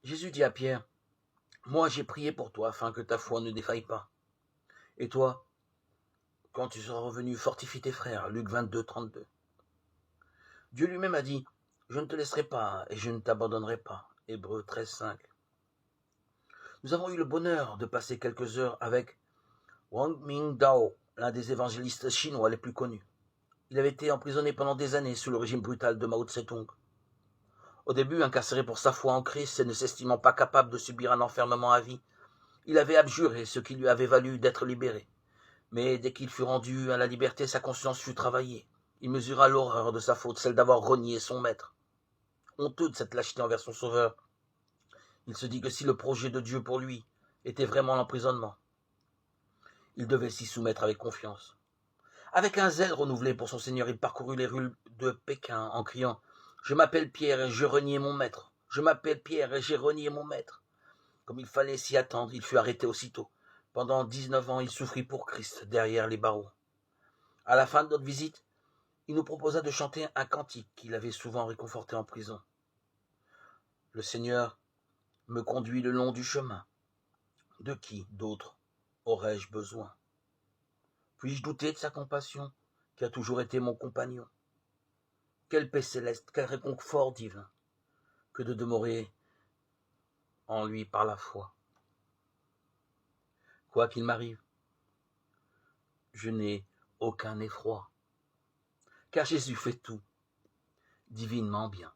Jésus dit à Pierre, « Moi j'ai prié pour toi afin que ta foi ne défaille pas. Et toi, quand tu seras revenu, fortifie tes frères. » Luc 22, 32. Dieu lui-même a dit, « Je ne te laisserai pas et je ne t'abandonnerai pas. » Hébreux 13, 5. Nous avons eu le bonheur de passer quelques heures avec Wang Mingdao, l'un des évangélistes chinois les plus connus. Il avait été emprisonné pendant des années sous le régime brutal de Mao Tse-tung. Au début, incarcéré pour sa foi en Christ et ne s'estimant pas capable de subir un enfermement à vie, il avait abjuré, ce qui lui avait valu d'être libéré. Mais dès qu'il fut rendu à la liberté, sa conscience fut travaillée. Il mesura l'horreur de sa faute, celle d'avoir renié son maître. Honteux de cette lâcheté envers son sauveur, il se dit que si le projet de Dieu pour lui était vraiment l'emprisonnement, il devait s'y soumettre avec confiance. Avec un zèle renouvelé pour son Seigneur, il parcourut les rues de Pékin en criant « Je m'appelle Pierre et je renié mon maître. Je m'appelle Pierre et j'ai renié mon maître. » Comme il fallait s'y attendre, il fut arrêté aussitôt. Pendant 19 ans, il souffrit pour Christ derrière les barreaux. À la fin de notre visite, il nous proposa de chanter un cantique qu'il avait souvent réconforté en prison. Le Seigneur me conduit le long du chemin. De qui d'autre aurais-je besoin? Puis-je douter de sa compassion, qui a toujours été mon compagnon? Quelle paix céleste, quel réconfort divin, que de demeurer en lui par la foi. Quoi qu'il m'arrive, je n'ai aucun effroi, car Jésus fait tout divinement bien.